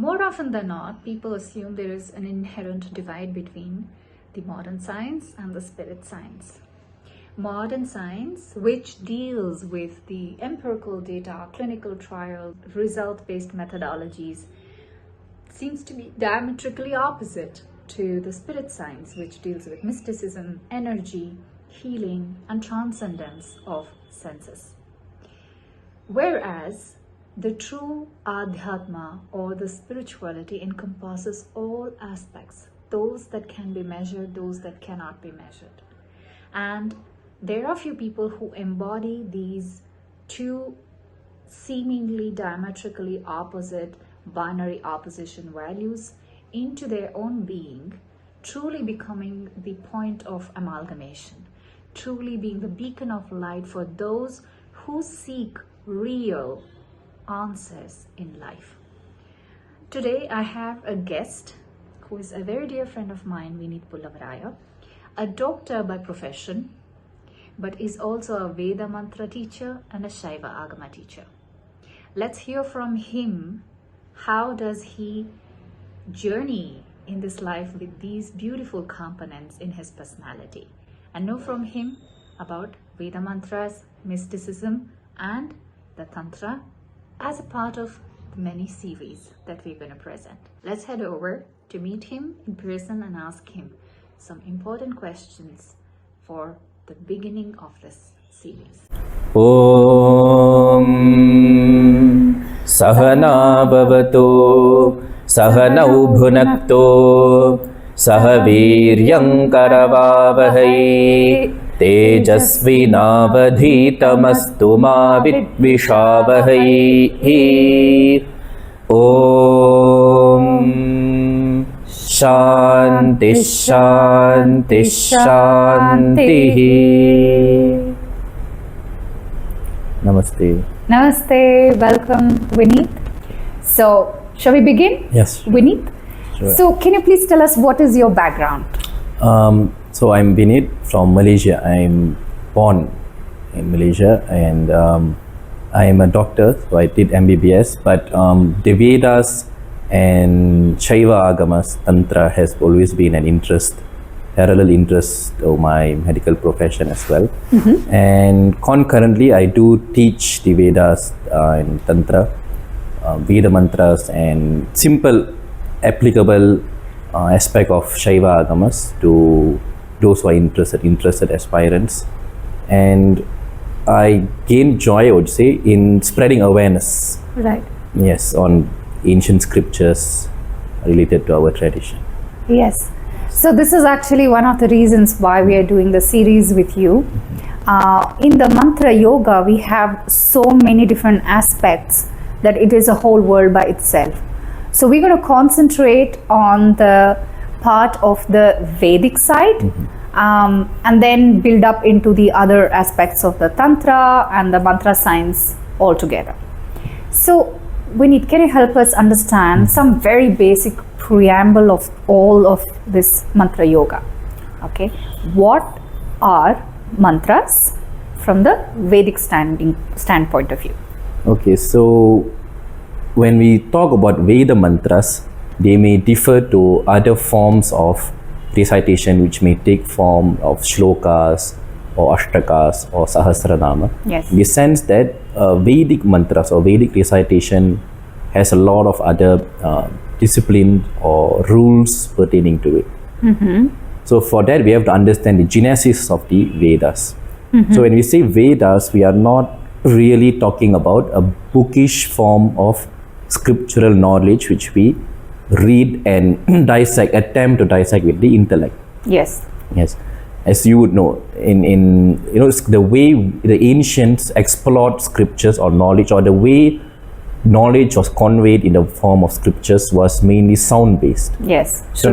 More often than not, people assume there is an inherent divide between the modern science and the spirit science. Modern science, which deals with the empirical data, clinical trials, result-based methodologies, seems to be diametrically opposite to the spirit science, which deals with mysticism, energy, healing, and transcendence of senses. Whereas the true Adhyatma or the spirituality encompasses all aspects, those that can be measured, those that cannot be measured. And there are few people who embody these two seemingly diametrically opposite binary opposition values into their own being, truly becoming the point of amalgamation, truly being the beacon of light for those who seek real answers in life. Today I have a guest who is a very dear friend of mine, Vinnith Pullavarayar, a doctor by profession, but is also a Veda Mantra teacher and a Shaiva Agama teacher. Let's hear from him. How does he journey in this life with these beautiful components in his personality, and know from him about Veda Mantras, mysticism, and the Tantra as a part of the many series that we're going to present. Let's head over to meet him in person and ask him some important questions for the beginning of this series. Om Sahana Bhavato Sahanau Bhunakto Sahaviryam Karavavahai Tejasvinavadhitamastu ma vidvishavahai. Om Shanti Shanti Shanti. Namaste. Namaste, welcome Vinnit. So, shall we begin? Yes. Vinnit? Sure. So, can you please tell us what is your background? So I'm Vinit from Malaysia. I'm born in Malaysia, and I am a doctor, so I did MBBS, but the Vedas and Shaiva Agamas, Tantra has always been an interest, parallel interest of my medical profession as well. Mm-hmm. And concurrently, I do teach the Vedas and Tantra, Veda Mantras, and simple applicable aspect of Shaiva Agamas to those who are interested aspirants. And I gain joy, I would say, in spreading awareness. Right. Yes, on ancient scriptures related to our tradition. Yes. So this is actually one of the reasons why we are doing the series with you. In the Mantra Yoga, we have so many different aspects that it is a whole world by itself. So we're going to concentrate on the part of the Vedic side, and then build up into the other aspects of the Tantra and the Mantra science altogether. So Vinnit, can you help us understand some very basic preamble of all of this Mantra Yoga? Okay, what are mantras from the Vedic standpoint of view? Okay, so when we talk about Veda Mantras, they may differ to other forms of recitation, which may take form of shlokas or ashtakas or sahasranama. Yes. In the sense that Vedic mantras or Vedic recitation has a lot of other discipline or rules pertaining to it. Mm-hmm. So for that, we have to understand the genesis of the Vedas. Mm-hmm. So when we say Vedas, we are not really talking about a bookish form of scriptural knowledge which we read and attempt to dissect with the intellect. Yes. Yes. As you would know, in the way the ancients explored scriptures or knowledge, or the way knowledge was conveyed in the form of scriptures, was mainly sound based. Yes. So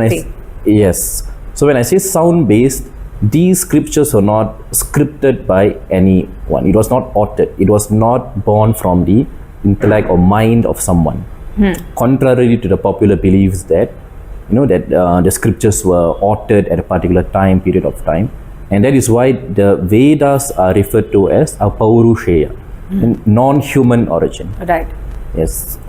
when I say sound based, these scriptures were not scripted by anyone. It was not authored. It was not born from the intellect or mind of someone. Contrary to the popular beliefs that the scriptures were authored at a particular period of time, and that is why the Vedas are referred to as a Paurusheya, non-human origin. Right. Yes.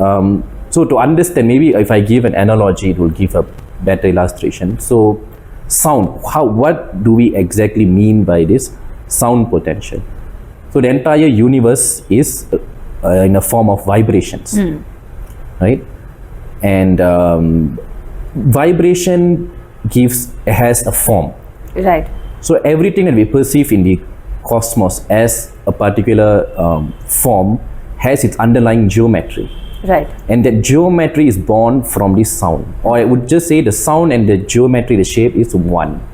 So to understand, maybe if I give an analogy, it will give a better illustration. So sound, what do we exactly mean by this sound potential? So the entire universe is in a form of vibrations, right? And vibration has a form. Right. So everything that we perceive in the cosmos as a particular form has its underlying geometry. Right. And that geometry is born from the sound. Or I would just say the sound and the geometry, the shape is one.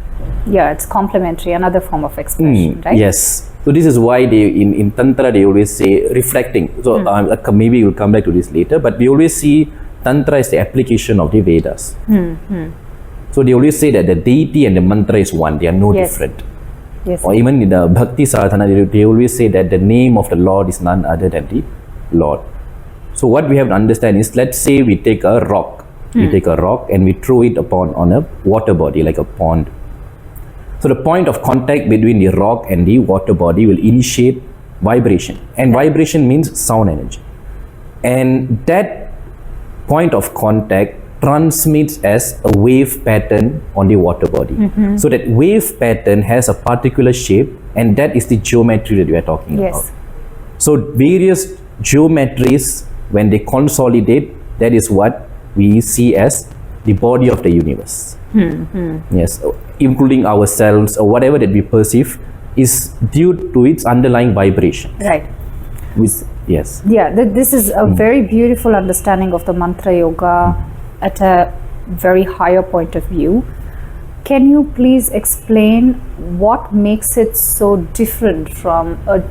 Yeah, it's complementary, another form of expression, right? Yes. So this is why they in Tantra they always say reflecting. So maybe we'll come back to this later, but we always see Tantra as the application of the Vedas. So they always say that the deity and the mantra is one, they are no different. Yes. Or even in the Bhakti Sadhana, they always say that the name of the Lord is none other than the Lord. So what we have to understand is, let's say we take a rock. We take a rock and we throw it on a water body, like a pond. So the point of contact between the rock and the water body will initiate vibration. And vibration means sound energy. And that point of contact transmits as a wave pattern on the water body. So that wave pattern has a particular shape, and that is the geometry that we are talking about. So various geometries, when they consolidate, that is what we see as the body of the universe. Yes, including ourselves or whatever that we perceive is due to its underlying vibration. Right. Yes. Yeah, this is a very beautiful understanding of the mantra yoga at a very higher point of view. Can you please explain what makes it so different from a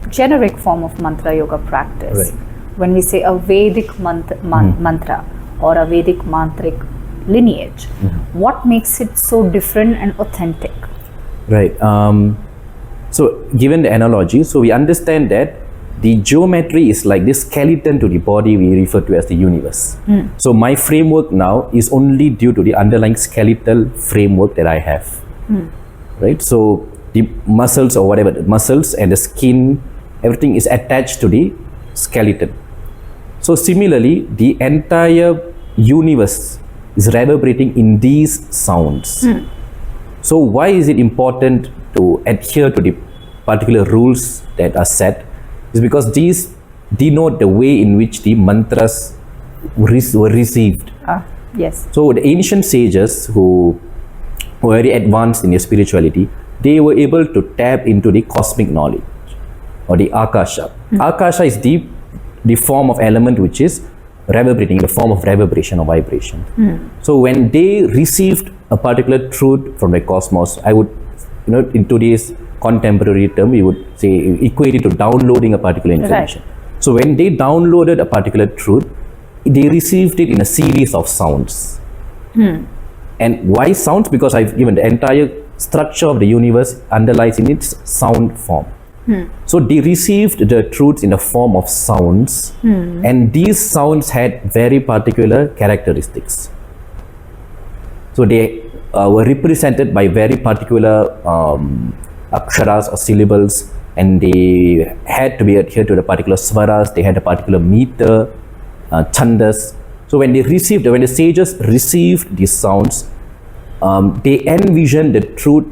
generic form of mantra yoga practice? Right. When we say a Vedic mantra or a Vedic mantric lineage, what makes it so different and authentic? Right. So given the analogy, so we understand that the geometry is like this skeleton to the body we refer to as the universe. So my framework now is only due to the underlying skeletal framework that I have. Right. So the muscles or whatever, the muscles and the skin, everything is attached to the skeleton. So similarly, the entire universe is reverberating in these sounds. So why is it important to adhere to the particular rules that are set? Is because these denote the way in which the mantras were received. Yes. So the ancient sages who were very advanced in their spirituality, they were able to tap into the cosmic knowledge or the akasha. Akasha is the form of element which is reverberating, the form of reverberation or vibration. So when they received a particular truth from the cosmos, I would, in today's contemporary term, we would say equate it to downloading a particular information. Right. So when they downloaded a particular truth, they received it in a series of sounds. And why sounds? Because I've given the entire structure of the universe underlies in its sound form. So they received the truths in the form of sounds, and these sounds had very particular characteristics. So they were represented by very particular aksharas or syllables, and they had to be adhered to the particular swaras. They had a particular meter, chandas. So when the sages received these sounds, they envisioned the truth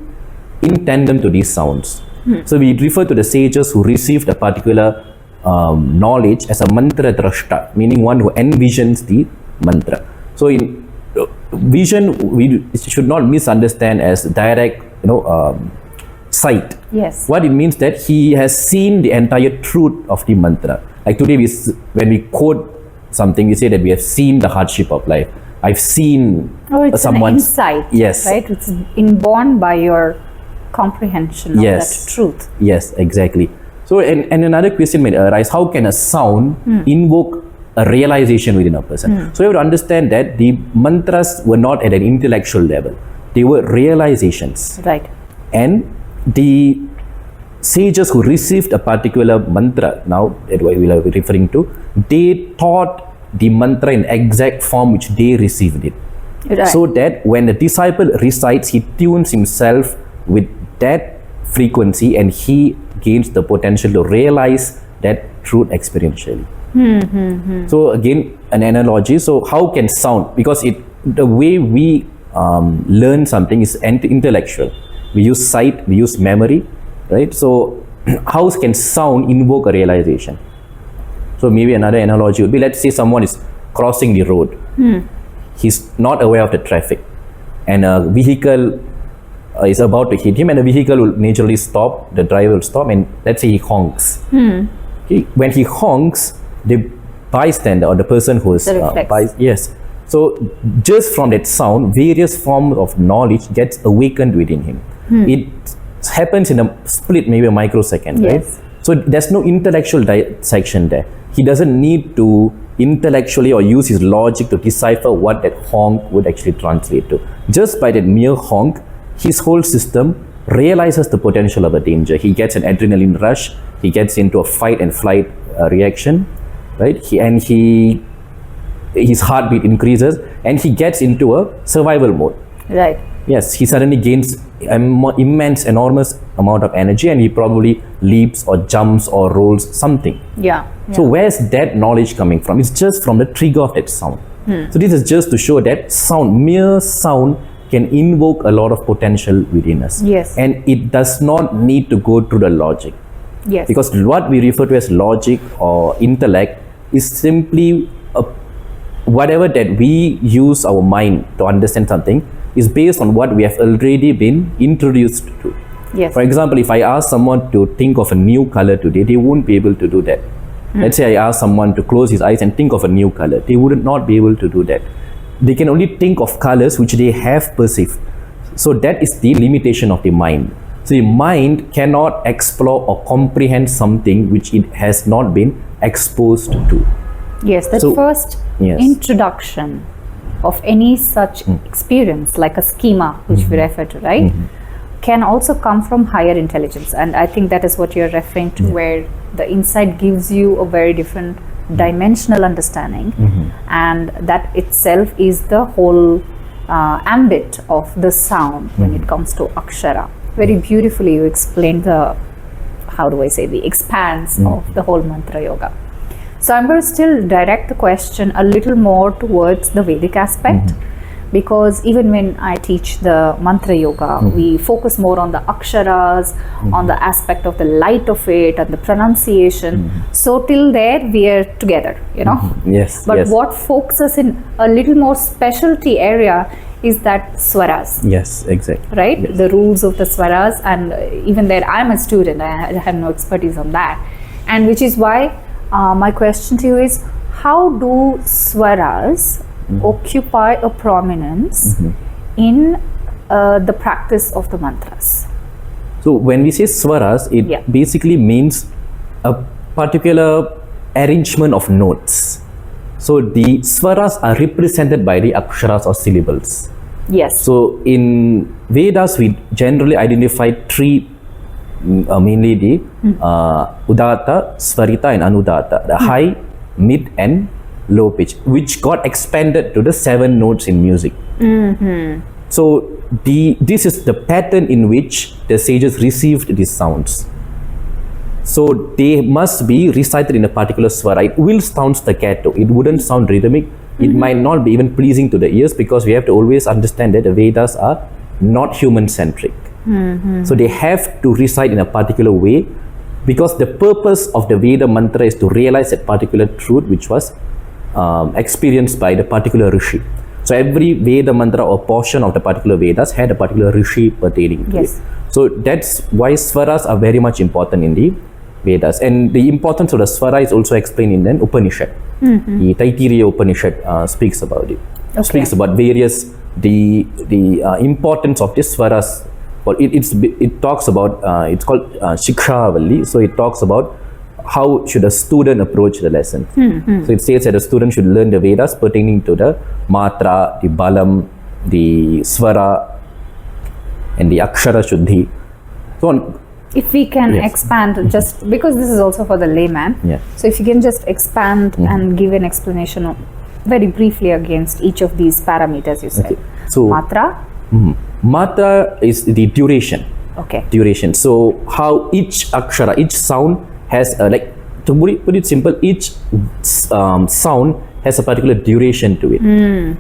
in tandem to these sounds. So we refer to the sages who received a particular knowledge as a mantra drashta, meaning one who envisions the mantra. So in vision, we should not misunderstand as direct, sight. Yes. What it means that he has seen the entire truth of the mantra. Like today, when we quote something, we say that we have seen the hardship of life. I've seen it's someone's an insight. Yes. Right. It's inborn by your comprehension of that truth. Yes, exactly. So, and another question may arise: how can a sound invoke a realization within a person? So you have to understand that the mantras were not at an intellectual level; they were realizations. Right. And the sages who received a particular mantra, now that we are referring to, they taught the mantra in exact form which they received it. Right. So that when the disciple recites, he tunes himself with that frequency and he gains the potential to realize that truth experientially. So again, an analogy. So how can sound, because the way we learn something is intellectual. We use sight, we use memory, right? So how can sound invoke a realization? So maybe another analogy would be, let's say someone is crossing the road. He's not aware of the traffic, and a vehicle is about to hit him, and the vehicle will naturally stop, the driver will stop, and let's say he honks. Okay. When he honks, the bystander or the person who is yes. So just from that sound, various forms of knowledge gets awakened within him. It happens in a split, maybe a microsecond, right? So there's no intellectual dissection there. He doesn't need to intellectually or use his logic to decipher what that honk would actually translate to. Just by that mere honk, his whole system realizes the potential of a danger. He gets an adrenaline rush, he gets into a fight and flight reaction, right? His heartbeat increases and he gets into a survival mode. Right. Yes, he suddenly gains enormous amount of energy, and he probably leaps or jumps or rolls something. Yeah. So where's that knowledge coming from? It's just from the trigger of that sound. So this is just to show that mere sound can invoke a lot of potential within us. Yes. And it does not need to go through the logic. Yes. Because what we refer to as logic or intellect is simply whatever that we use our mind to understand something is based on what we have already been introduced to. Yes. For example, if I ask someone to think of a new color today, they won't be able to do that. Let's say I ask someone to close his eyes and think of a new color, they would not be able to do that. They can only think of colors which they have perceived. So that is the limitation of the mind. So the mind cannot explore or comprehend something which it has not been exposed to. Yes, that first introduction of any such experience, like a schema which we refer to, right, can also come from higher intelligence. And I think that is what you're referring to, where the insight gives you a very different dimensional understanding, and that itself is the whole ambit of the sound when it comes to akshara. Very beautifully you explained the expanse of the whole mantra yoga. So I'm going to still direct the question a little more towards the Vedic aspect, because even when I teach the mantra yoga, we focus more on the aksharas, on the aspect of the light of it and the pronunciation. So till there we are together, you know. Yes. But what focuses in a little more specialty area is that swaras. Yes, exactly. Right? Yes. The rules of the swaras, and even there I'm a student, I have no expertise on that. And which is why my question to you is, how do swaras occupy a prominence in the practice of the mantras? So when we say swaras, it basically means a particular arrangement of notes. So the swaras are represented by the aksharas or syllables. Yes. So in Vedas, we generally identify three, mainly the udata, svarita and anudata, the high, mid and low pitch, which got expanded to the 7 notes in music. So this is the pattern in which the sages received these sounds. So they must be recited in a particular swara. It will sound staccato, it wouldn't sound rhythmic, it might not be even pleasing to the ears, because we have to always understand that the Vedas are not human centric. So they have to recite in a particular way, because the purpose of the Veda mantra is to realize that particular truth which was experienced by the particular rishi. So every Veda mantra or portion of the particular Vedas had a particular rishi pertaining to it. So that's why swaras are very much important in the Vedas, and the importance of the swara is also explained in an Upanishad. The Taittiriya Upanishad speaks about it. Speaks about various the importance of the swaras. But it talks about it's called Shikshavalli. So it talks about how should a student approach the lesson. So it says that a student should learn the Vedas pertaining to the matra, the balam, the swara, and the akshara shuddhi. So if we can expand, just because this is also for the layman, so if you can just expand and give an explanation very briefly against each of these parameters you said. So matra. Matra is the duration. Okay. Duration. So how each akshara, each sound has to put it simple, each sound has a particular duration to it.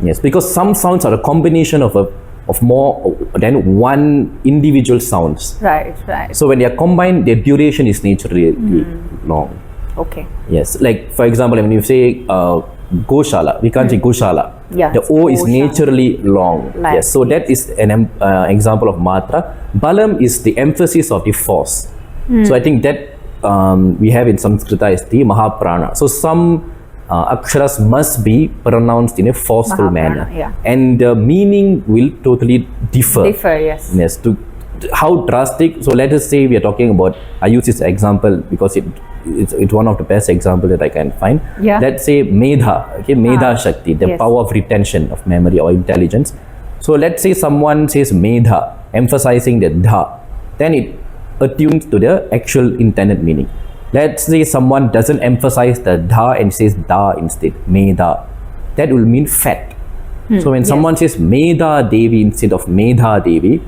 Yes, because some sounds are a combination of more than one individual sounds. Right, right. So when they are combined, their duration is naturally long. Okay. Yes, like for example, when you say Goshala, we can't say Goshala. Yeah, the O is Goshala. naturally long. Like, yes, so that is an example of matra. Balam is the emphasis of the force. So I think that we have in Sanskrit is the Mahaprana. So some aksharas must be pronounced in a forceful manner, yeah. and the meaning will totally differ. Yes. Yes, to how drastic. So let us say we are talking about, I use this example because it's one of the best examples that I can find. Yeah. Let's say Medha, okay, Medha Shakti, the Yes. power of retention of memory or intelligence. So let's say someone says Medha, emphasizing the dha, then it attunes to the actual intended meaning. Let's say someone doesn't emphasize the dha and says da instead, Medha, that will mean fat. So when someone says Medha Devi instead of Medha Devi,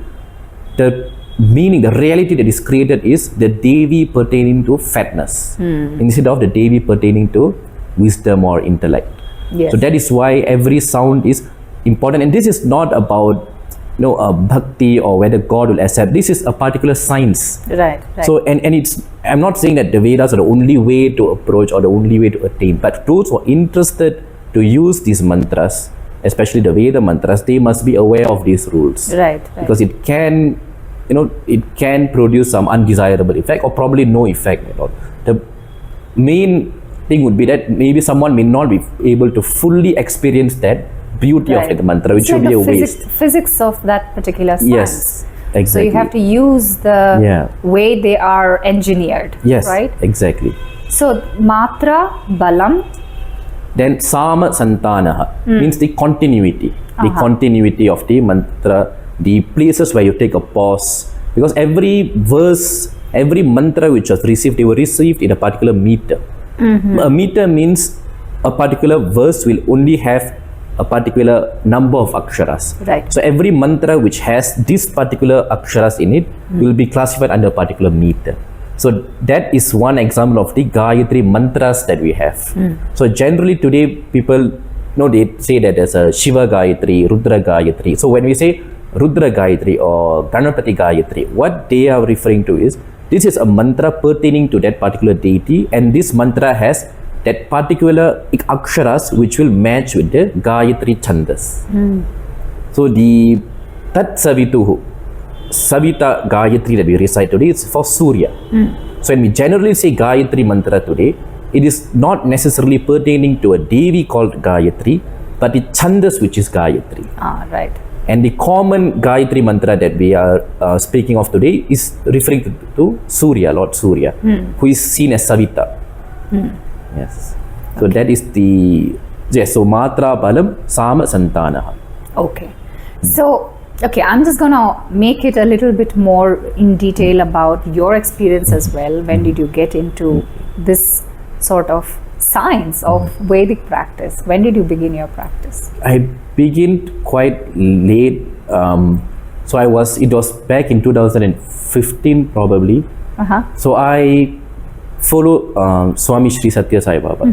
the meaning, the reality that is created is the Devi pertaining to fatness instead of the Devi pertaining to wisdom or intellect. Yes. So that is why every sound is important, and this is not about bhakti or whether God will accept. This is a particular science. Right, right. So and it's, I'm not saying that the Vedas are the only way to approach or the only way to attain, but those who are interested to use these mantras, especially the Veda mantras, they must be aware of these rules. Right, right. Because it can, it can produce some undesirable effect or probably no effect at all. The main thing would be that maybe someone may not be able to fully experience that beauty of the mantra, which should be a waste. Physics of that particular science. Yes, exactly. So you have to use the way they are engineered. Yes, right? Exactly. So matra, balam. Then sama santanaha means the continuity, the continuity of the mantra, the places where you take a pause, because every verse, every mantra which was received, they were received in a particular meter. A meter means a particular verse will only have a particular number of aksharas. Right. So every mantra which has this particular aksharas in it will be classified under a particular meter. So that is one example of the Gayatri mantras that we have. So generally today people, they say that there's a Shiva Gayatri, Rudra Gayatri. So when we say Rudra Gayatri or Ganapati Gayatri, what they are referring to is, this is a mantra pertaining to that particular deity, and this mantra has that particular aksharas which will match with the Gayatri Chandas. So the Tat Savituhu, Savita Gayatri that we recite today is for Surya. So when we generally say Gayatri mantra today, it is not necessarily pertaining to a Devi called Gayatri, but the Chandas which is Gayatri. Right. And the common Gayatri mantra that we are speaking of today is referring to Surya, Lord Surya, who is seen as Savita. Yes. So that is the, so matra balam sama santanaha. Okay. So, I'm just going to make it a little bit more in detail about your experience as well. When did you get into this sort of science of Vedic practice? When did you begin your practice? I began quite late. So it was back in 2015 probably. So I follow Swami Sri Satya Sai Baba.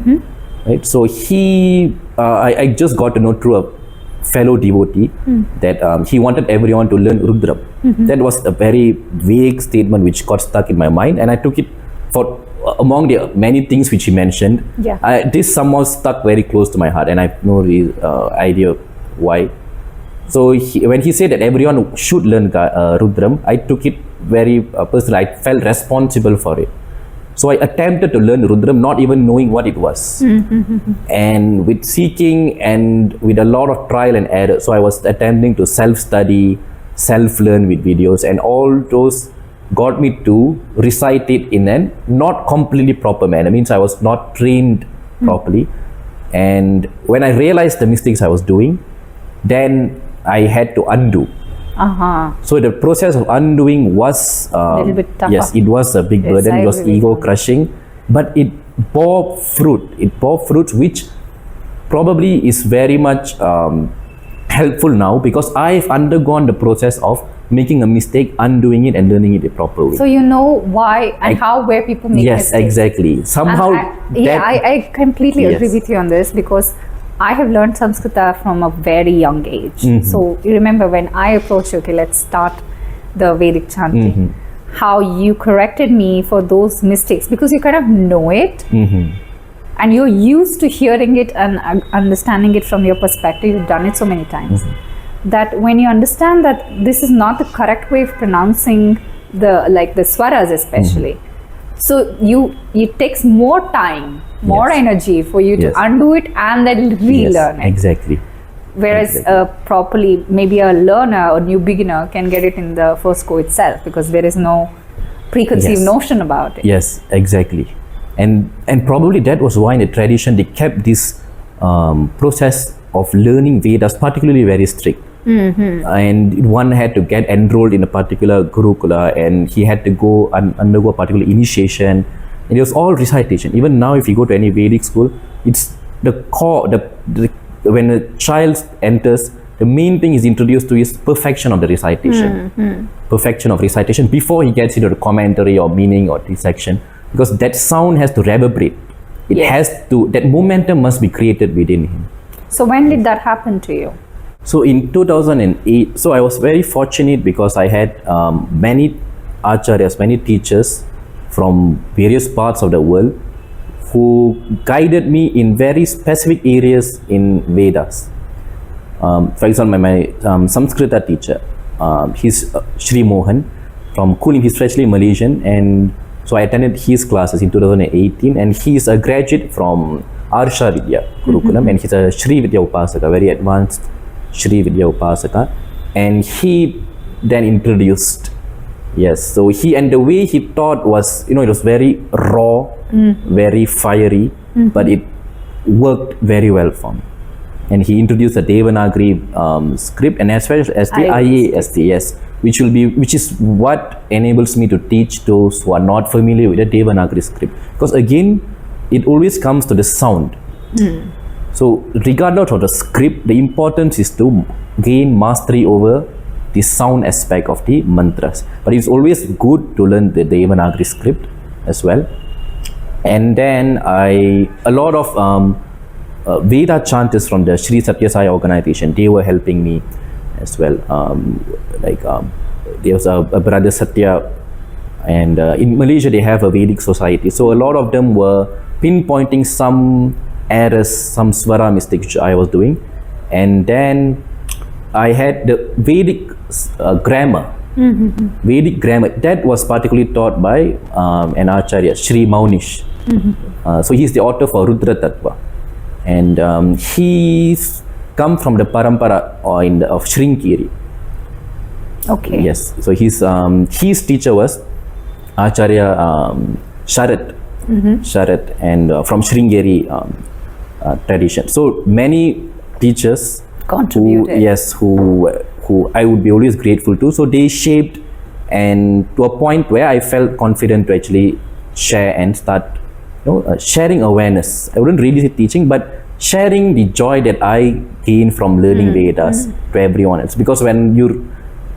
Right? So I just got to know through a fellow devotee that he wanted everyone to learn Rudram. That was a very vague statement which got stuck in my mind, and I took it for among the many things which he mentioned. This somehow stuck very close to my heart, and I have no idea why. So when he said that everyone should learn Rudram, I took it very personally. I felt responsible for it. So I attempted to learn Rudram, not even knowing what it was. And with seeking and with a lot of trial and error, so I was attempting to self-study, self-learn with videos, and all those got me to recite it in a not completely proper manner. Means I was not trained properly. And when I realized the mistakes I was doing, then I had to undo. So the process of undoing was a little bit tougher. Yes, it was a big burden. It was ego crushing, but it bore fruit. It bore fruits which probably is very much helpful now because I've undergone the process of making a mistake, undoing it, and learning it the proper way. So you know why and where people make yes, mistakes. Exactly. Somehow, I completely yes. agree with you on this because I have learned Sanskrita from a very young age. So you remember when I approached you, okay, let's start the Vedic chanting, how you corrected me for those mistakes because you kind of know it. And you're used to hearing it and understanding it from your perspective. You've done it so many times that when you understand that this is not the correct way of pronouncing the swaras especially, so it takes more time, more energy for you to undo it and then relearn it. Exactly. Whereas properly, maybe a learner or new beginner can get it in the first go itself because there is no preconceived notion about it. Yes, exactly. And probably that was why in the tradition they kept this process of learning Vedas particularly very strict. And one had to get enrolled in a particular Gurukula and he had to go undergo a particular initiation. And it was all recitation. Even now if you go to any Vedic school, it's the core, when a child enters, the main thing is introduced to is perfection of the recitation. Perfection of recitation before he gets into the commentary or meaning or dissection. Because that sound has to reverberate. It has to, that momentum must be created within him. So when did that happen to you? So in 2008, so I was very fortunate because I had many acharyas, many teachers from various parts of the world who guided me in very specific areas in Vedas. For example, my Sanskrita teacher, he's Sri Mohan from Kulim, he's freshly Malaysian, and so I attended his classes in 2018, and he's a graduate from Arsha Vidya Gurukulam, and he's a Shri Vidya Upasaka, very advanced Shri Vidya Upasaka, and he then introduced, so he, and the way he taught was, it was very raw, very fiery, but it worked very well for me. And he introduced the Devanagari script, and as well as the IAST, which is what enables me to teach those who are not familiar with the Devanagari script. Because again, it always comes to the sound. So regardless of the script, the importance is to gain mastery over the sound aspect of the mantras. But it's always good to learn the Devanagari script as well. And then a lot of Veda chanters from the Sri Satya Sai organization, they were helping me as well. There was a brother Satya, and in Malaysia they have a Vedic society. So a lot of them were pinpointing some errors, some swara mistakes which I was doing. And then I had the Vedic grammar. Vedic grammar, that was particularly taught by an Acharya, Sri Maunish. So he's the author for Rudra Tattva. And he's come from the parampara of Shringeri. Okay. Yes. So his teacher was Acharya Sharat. Sharat, and from Shringeri tradition. So many teachers contributed. Who I would be always grateful to. So they shaped, and to a point where I felt confident to actually share and start sharing awareness. I wouldn't really say teaching, but sharing the joy that I gain from learning Vedas to everyone else. Because when you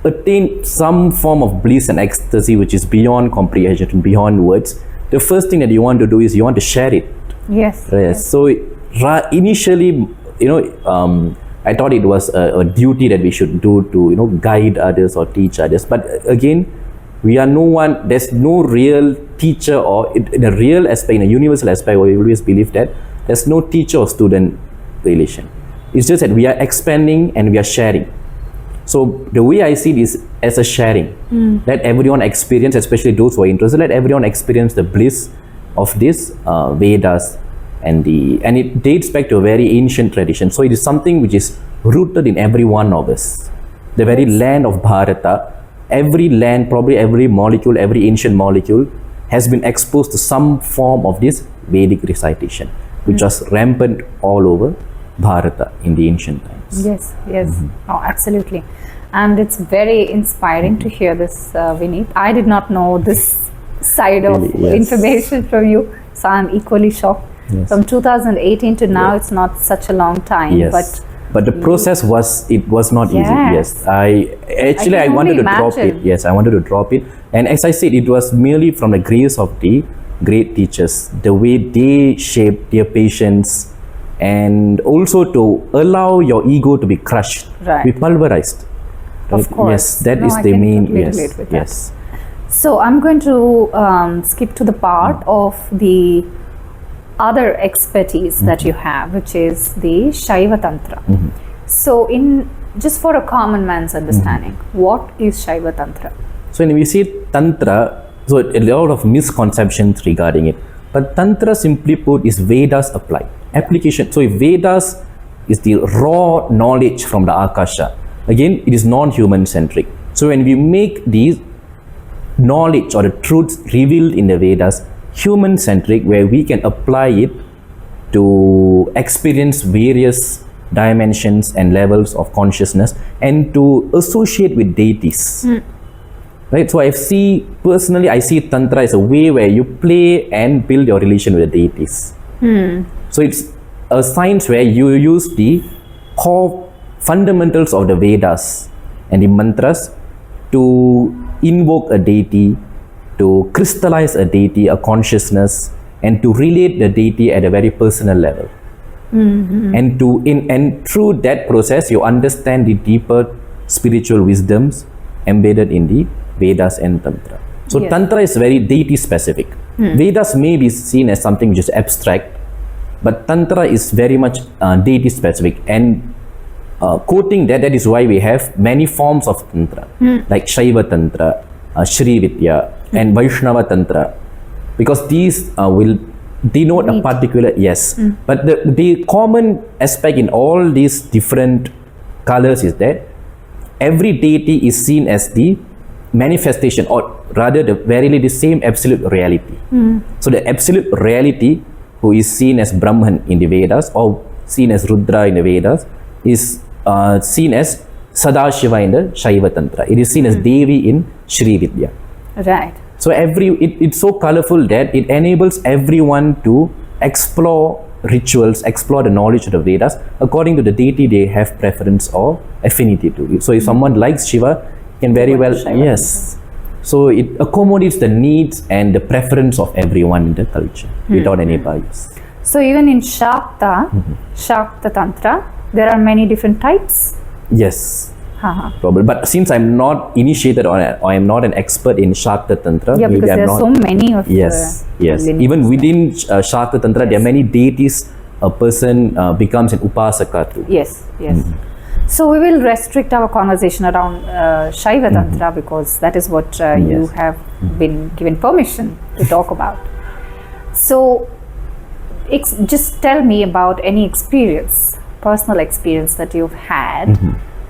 attain some form of bliss and ecstasy which is beyond comprehension, beyond words, the first thing that you want to do is you want to share it. Yes. So initially, I thought it was a duty that we should do to guide others or teach others. But again, we are no one. There's no real teacher, or in a real aspect, in a universal aspect, we always believe that there's no teacher or student relation. It's just that we are expanding and we are sharing. So the way I see it is as a sharing. Let everyone experience, especially those who are interested, let everyone experience the bliss of this Vedas, and it dates back to a very ancient tradition. So it is something which is rooted in every one of us. The very land of Bharata, every land, probably every molecule, every ancient molecule has been exposed to some form of this Vedic recitation, which was rampant all over Bharata in the ancient times. Yes. Oh, absolutely. And it's very inspiring to hear this, Vinit. I did not know this side of information from you, so I'm equally shocked. From 2018 to now, it's not such a long time, but But the process was not easy. Yes, I wanted to drop it. Yes, I wanted to drop it. And as I said, it was merely from the grace of the great teachers, the way they shaped their patience, and also to allow your ego to be crushed, be pulverized. Right? Of course. Yes, that is the main. Yes, yes. So I'm going to skip to the part of the other expertise that you have, which is the Shaiva Tantra. So just for a common man's understanding, what is Shaiva Tantra? So when we say Tantra, so a lot of misconceptions regarding it. But Tantra, simply put, is Vedas application. So if Vedas is the raw knowledge from the Akasha, again, it is non-human centric. So when we make these knowledge or the truths revealed in the Vedas human centric, where we can apply it to experience various dimensions and levels of consciousness and to associate with deities. Right? So I see Tantra as a way where you play and build your relation with the deities. So it's a science where you use the core fundamentals of the Vedas and the mantras to invoke a deity, to crystallize a deity, a consciousness, and to relate the deity at a very personal level. And through that process, you understand the deeper spiritual wisdoms embedded in the Vedas and Tantra. So Tantra is very deity specific. Vedas may be seen as something which is abstract, but Tantra is very much deity specific. And quoting that is why we have many forms of Tantra, like Shaiva Tantra, Shri Vidya, and Vaishnava Tantra, because these will denote a particular, but the common aspect in all these different colors is that every deity is seen as the manifestation, or rather verily the same absolute reality. So the absolute reality, who is seen as Brahman in the Vedas or seen as Rudra in the Vedas, is seen as Sadashiva in the Shaiva Tantra. It is seen as Devi in Shri Vidya. Right. So it's so colorful that it enables everyone to explore rituals, explore the knowledge of the Vedas according to the deity they have preference or affinity to. So if someone likes Shiva, can very well, so it accommodates the needs and the preference of everyone in the culture without any bias. So even in Shakta Tantra, there are many different types? Yes. Probably. But since I'm not initiated or I am not an expert in Shakta Tantra, because there are so many of yes. Even within Shakta Tantra, there are many deities a person becomes an upasaka to. Yes. So we will restrict our conversation around Shaiva Tantra because that is what you have been given permission to talk about. So just tell me about any experience, personal experience that you've had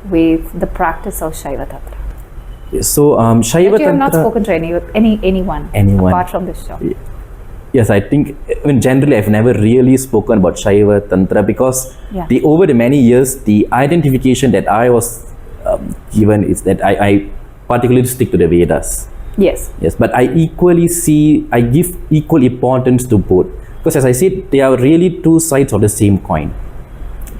with the practice of Shaiva Tantra. So Shaiva Tantra. You have not spoken to anyone apart from this show. Yes, I think generally I've never really spoken about Shaiva Tantra because over the many years, the identification that I was given is that I particularly stick to the Vedas. Yes, but I give equal importance to both, because as I said, they are really two sides of the same coin.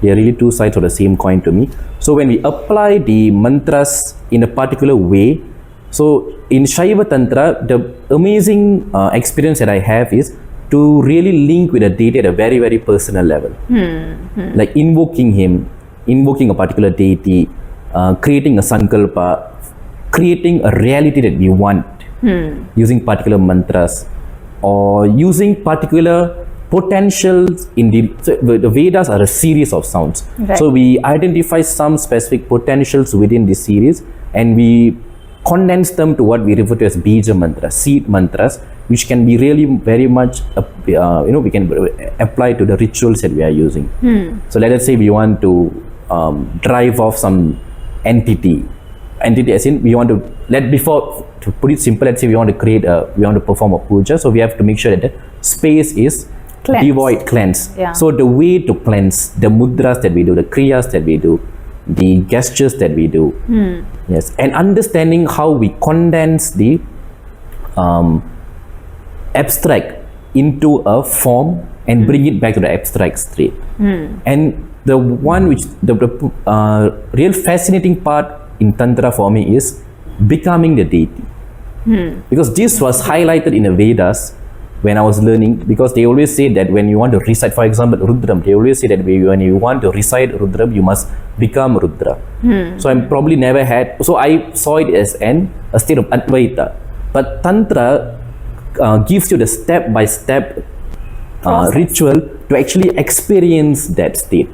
They are really two sides of the same coin to me. So when we apply the mantras in a particular way, so in Shaiva Tantra, the amazing experience that I have is to really link with a deity at a very, very personal level. Like invoking a particular deity, creating a sankalpa, creating a reality that we want, using particular mantras, or using particular potentials in the Vedas are a series of sounds. So we identify some specific potentials within the series and we condense them to what we refer to as bija mantras, seed mantras, which can be really very much we can apply to the rituals that we are using. So let us say we want to drive off some entity as in we want to to put it simple, let's say we want to perform a puja, so we have to make sure that the space is cleansed. So the way to cleanse, the mudras that we do, the kriyas that we do, the gestures that we do, and understanding how we condense the abstract into a form and bring it back to the abstract state. And the one which the real fascinating part in Tantra for me is becoming the deity. Because this was highlighted in the Vedas when I was learning, because they always say that when you want to recite, for example, Rudram, they always say that when you want to recite Rudram, you must become Rudra. So I probably never had, so I saw it as a state of Advaita. But Tantra gives you the step-by-step ritual to actually experience that state.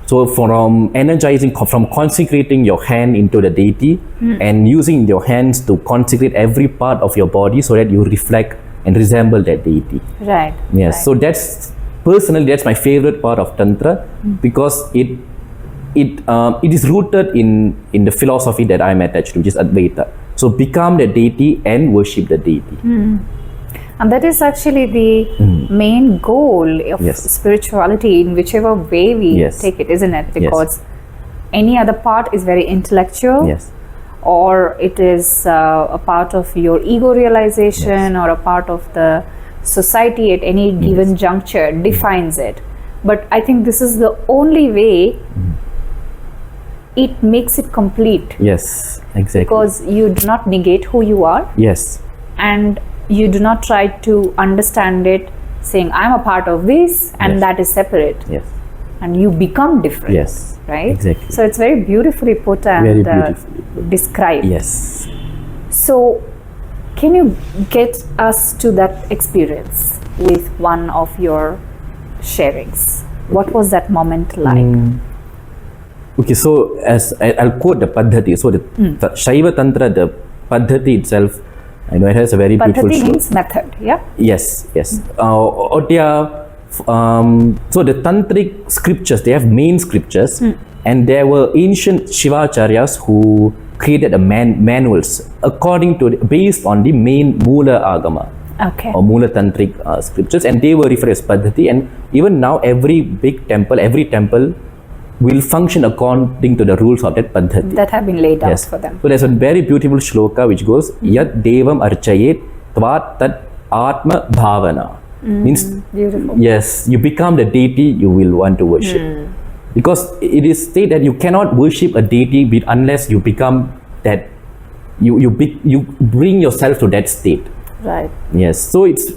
So from energizing, from consecrating your hand into the deity and using your hands to consecrate every part of your body so that you reflect and resemble that deity. Right. Yes. Right. So that's personally, that's my favorite part of Tantra, because it is rooted in the philosophy that I'm attached to, which is Advaita. So become the deity and worship the deity. And that is actually the main goal of spirituality in whichever way we take it, isn't it? Because any other part is very intellectual. Yes. Or it is a part of your ego realization or a part of the society at any given juncture defines it. But I think this is the only way it makes it complete. Yes, exactly. Because you do not negate who you are. Yes. And you do not try to understand it saying I'm a part of this and that is separate. Yes. And you become different. Yes. Right? Exactly. So it's very beautifully put and described. Yes. So can you get us to that experience with one of your sharings? What was that moment like? Okay, so as I'll quote the Paddhati. So the Shaiva Tantra, the Paddhati itself, I know it has a very beautiful Paddhati means method, yeah? Yes, yes. So the Tantric scriptures, they have main scriptures, and there were ancient Shivacharyas who created manuals based on the main Mula Agama. Okay. Or Mula Tantric scriptures, and they were referred as Paddhati. And even now, every temple will function according to the rules of that Paddhati. That have been laid out for them. So there's a very beautiful shloka which goes, Yat Devam Archayet Tvat Tat Atma Bhavana. Means, beautiful. Yes, you become the deity you will want to worship. Because it is stated that you cannot worship a deity unless you become that, you bring yourself to that state. Right. Yes, so it's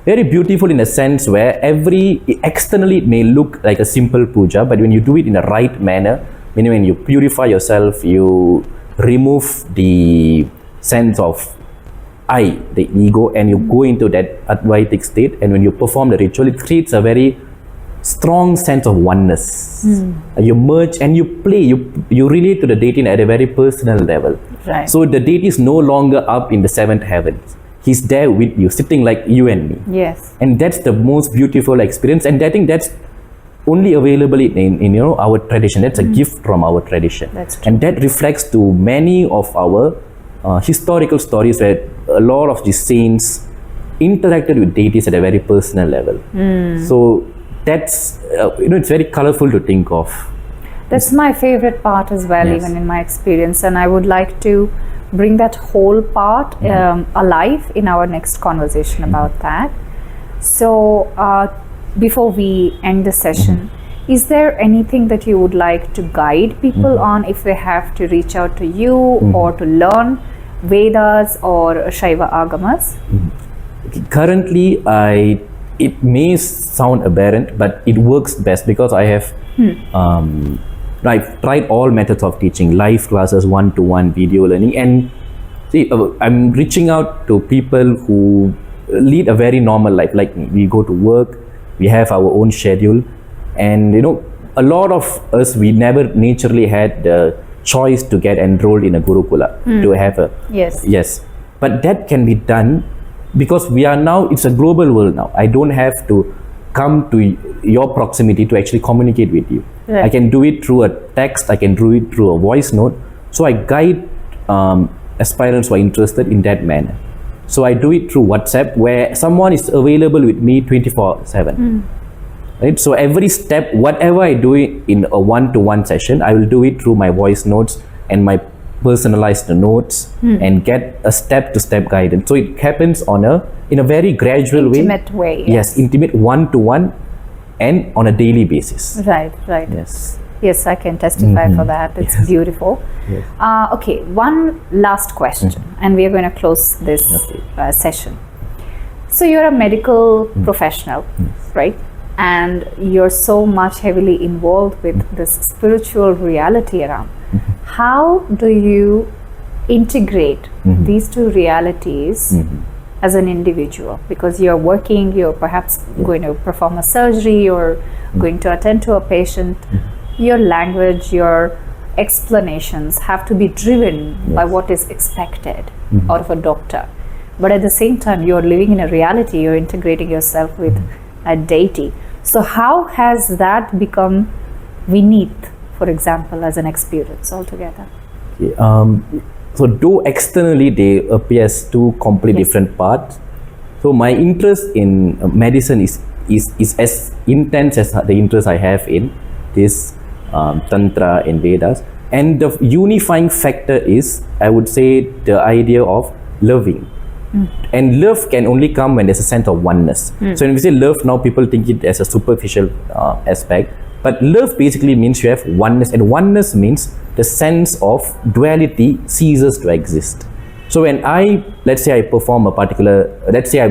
very beautiful in a sense where externally it may look like a simple puja, but when you do it in the right manner, meaning when you purify yourself, you remove the sense of I, the ego, and you go into that Advaitic state, and when you perform the ritual, it creates a very strong sense of oneness. You merge and you play, you relate to the deity at a very personal level. Right. So the deity is no longer up in the seventh heavens. He's there with you, sitting like you and me. Yes. And that's the most beautiful experience, and I think that's only available in our tradition. That's a gift from our tradition. That's true. And that reflects to many of our historical stories where a lot of the saints interacted with deities at a very personal level. So that's it's very colorful to think of. That's my favorite part as well, even in my experience, and I would like to bring that whole part alive in our next conversation about that. So before we end the session, is there anything that you would like to guide people on if they have to reach out to you or to learn Vedas or Shaiva Agamas? Currently, it may sound aberrant, but it works best because I have I've tried all methods of teaching, live classes, one-to-one video learning, and see, I'm reaching out to people who lead a very normal life. Like we go to work, we have our own schedule, and a lot of us, we never naturally had the choice to get enrolled in a Gurukula, to have a yes. But that can be done because we are now, it's a global world now. I don't have to come to your proximity to actually communicate with you. Right. I can do it through a text, I can do it through a voice note. So I guide aspirants who are interested in that manner. So I do it through WhatsApp, where someone is available with me 24/7. Right? So every step, whatever I do in a one-to-one session, I will do it through my voice notes and my personalized notes and get a step-to-step guidance. So it happens in a very gradual intimate way. Yes, intimate one-to-one. and on a daily basis. Right. Yes. Yes, I can testify for that. It's beautiful. Yes. Okay, one last question, and we are going to close this session. So you're a medical professional, right? And you're so much heavily involved with this spiritual reality around. How do you integrate these two realities as an individual? Because you're working, you're perhaps going to perform a surgery, you're going to attend to a patient. Your language, your explanations have to be driven by what is expected out of a doctor. But at the same time, you're living in a reality, you're integrating yourself with a deity. So how has that become Vinit, for example, as an experience altogether? Okay, so though externally they appear as two completely different parts, so my interest in medicine is as intense as the interest I have in this Tantra and Vedas, and the unifying factor is, I would say, the idea of loving. And love can only come when there's a sense of oneness. So when we say love now, people think it as a superficial aspect, but love basically means you have oneness, and oneness means the sense of duality ceases to exist. So when let's say I perform a particular, let's say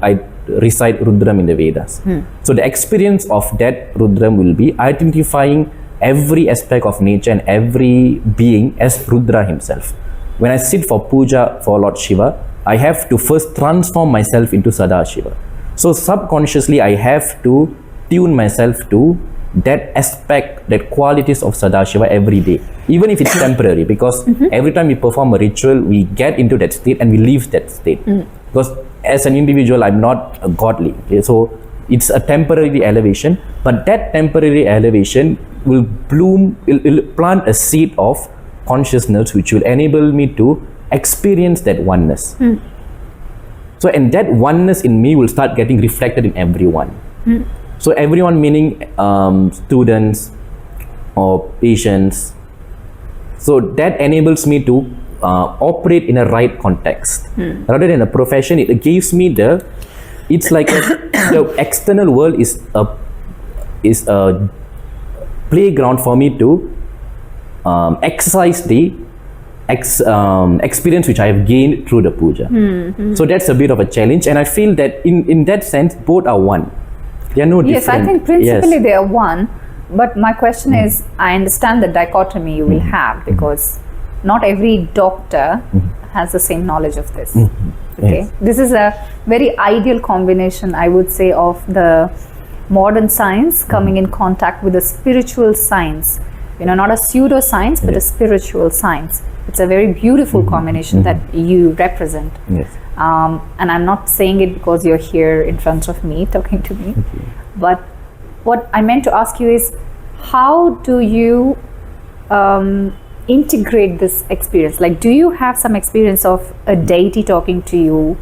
I recite Rudram in the Vedas. So the experience of that Rudram will be identifying every aspect of nature and every being as Rudra himself. When I sit for puja for Lord Shiva, I have to first transform myself into Sadashiva. So subconsciously I have to tune myself to that aspect, that qualities of Sadashiva every day, even if it's temporary, because every time we perform a ritual, we get into that state and we leave that state. Because as an individual, I'm not godly. Okay? So it's a temporary elevation, but that temporary elevation will will plant a seed of consciousness which will enable me to experience that oneness. So, and that oneness in me will start getting reflected in everyone. So everyone meaning students or patients. So that enables me to operate in a right context. Rather than a profession, it gives me it's like the external world is a playground for me to exercise the experience which I have gained through the puja. So that's a bit of a challenge, and I feel that in that sense both are one. They are no different. Yes, I think principally they are one, but my question is, I understand the dichotomy you will have, because not every doctor has the same knowledge of this. Okay, Yes. this is a very ideal combination, I would say, of the modern science coming in contact with the spiritual science. You know, not a pseudoscience, but a spiritual science. It's a very beautiful combination that you represent. Yes. And I'm not saying it because you're here in front of me talking to me, but what I meant to ask you is, how do you integrate this experience? Like, do you have some experience of a deity talking to you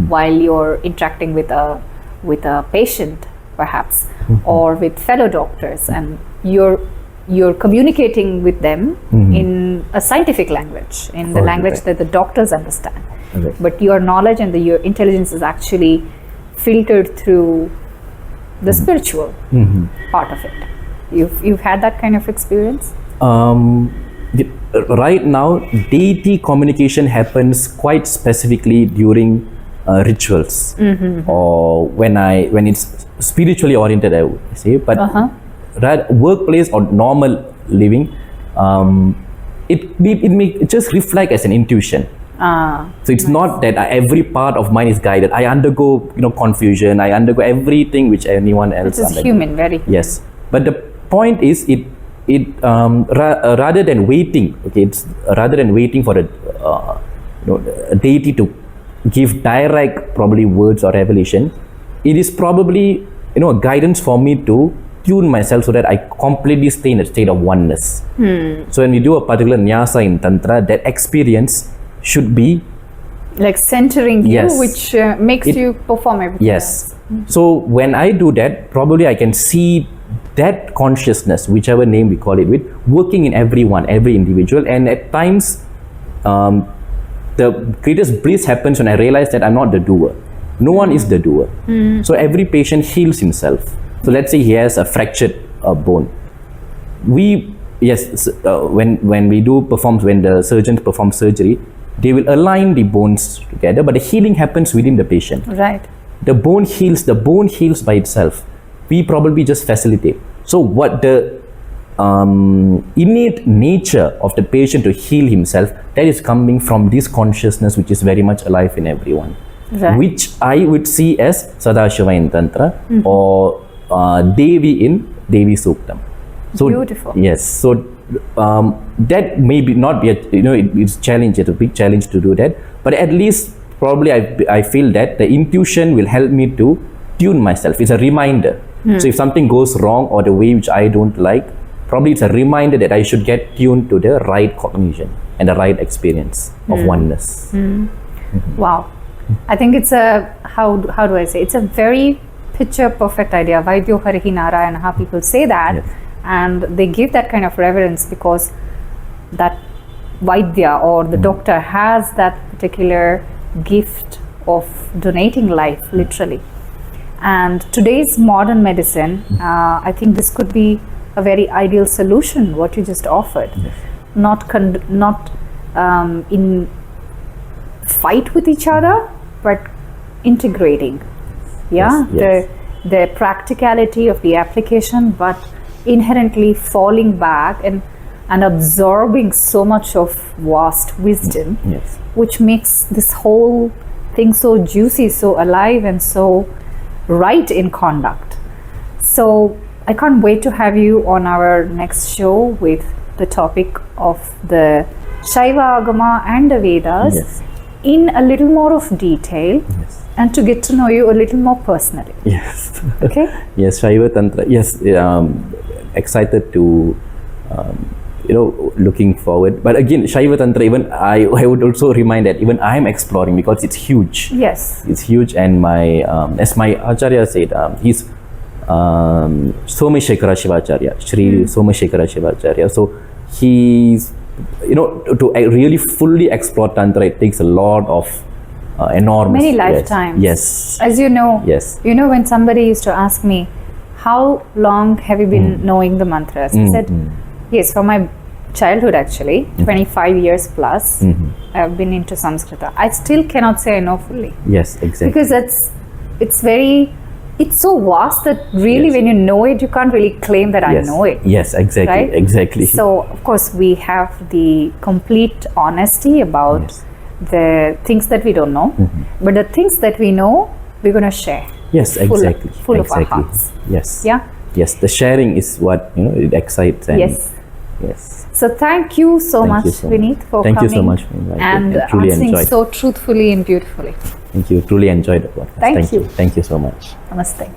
while you're interacting with a patient, perhaps, or with fellow doctors, and you're communicating with them in a scientific language, in the language that the doctors understand. Okay. But your knowledge and your intelligence is actually filtered through the spiritual part of it. You've had that kind of experience? Right now, deity communication happens quite specifically during rituals, or when it's spiritually oriented, I would say. But workplace or normal living, it may just reflect as an intuition. So it's not that every part of mine is guided. I undergo confusion. I undergo everything which anyone else. It is human, very human. Yes, but the point is, rather than waiting, it's rather than waiting for a deity to give direct probably words or revelation, it is probably a guidance for me to tune myself so that I completely stay in a state of oneness. So when we do a particular nyasa in Tantra, that experience should be like centering you, which makes you perform everything. Yes. So when I do that, probably I can see that consciousness, whichever name we call it with, working in every individual. And at times, the greatest bliss happens when I realize that I'm not the doer. No one is the doer. So every patient heals himself. So let's say he has a fractured bone. When the surgeons perform surgery, they will align the bones together, but the healing happens within the patient. Right. The bone heals by itself. We probably just facilitate. So what the innate nature of the patient to heal himself, that is coming from this consciousness which is very much alive in everyone. Right. Which I would see as Sadashiva in Tantra, or Devi in Devi Suktam. So, beautiful. Yes. So that may be not be it's challenge. It's a big challenge to do that. But at least probably I feel that the intuition will help me to tune myself. It's a reminder. So if something goes wrong or the way which I don't like, probably it's a reminder that I should get tuned to the right cognition and the right experience of oneness. Wow. I think it's how do I say, it's a very picture perfect idea. Vaidyo Harihi Narayana, people say that. Yes. And they give that kind of reverence because that Vaidya or the doctor has that particular gift of donating life, literally. And today's modern medicine, I think this could be a very ideal solution, what you just offered. Yes. Not in fight with each other, but integrating. Yeah, Yes. the practicality of the application, but inherently falling back and absorbing so much of vast wisdom, Yes. which makes this whole thing so juicy, so alive, and so right in conduct. So I can't wait to have you on our next show with the topic of the Shaiva Agama and the Vedas. Yes. In a little more of detail, Yes. and to get to know you a little more personally. Yes. Okay? Yes, Shaiva Tantra. Yes, excited to, looking forward. But again, Shaiva Tantra, even I would also remind that even I am exploring because it's huge. Yes. It's huge, and my, as my Acharya said, he's Someshekara Shivacharya, Shri Someshekara Shivacharya. So he's, to really fully explore Tantra, it takes a lot of enormous. Many lifetimes. Yes. As you know, Yes. When somebody used to ask me, how long have you been knowing the mantras? I said, yes, from my childhood actually, 25 years plus, I've been into Sanskrit. I still cannot say I know fully. Yes, exactly. Because it's so vast that really when you know it, you can't really claim that I know it. Yes, exactly. Right? Exactly. So, of course, we have the complete honesty about the things that we don't know, but the things that we know, we're going to share. Yes, exactly. Full of our hearts. Yes. Yeah. Yes, the sharing is what it excites. And Yes. Yes. So thank you so much, Vinit, for Thank coming. you so much for inviting. And I truly answering enjoyed. so truthfully and beautifully. Thank you. Truly enjoyed the podcast. Thank you. Thank you so much. Namaste.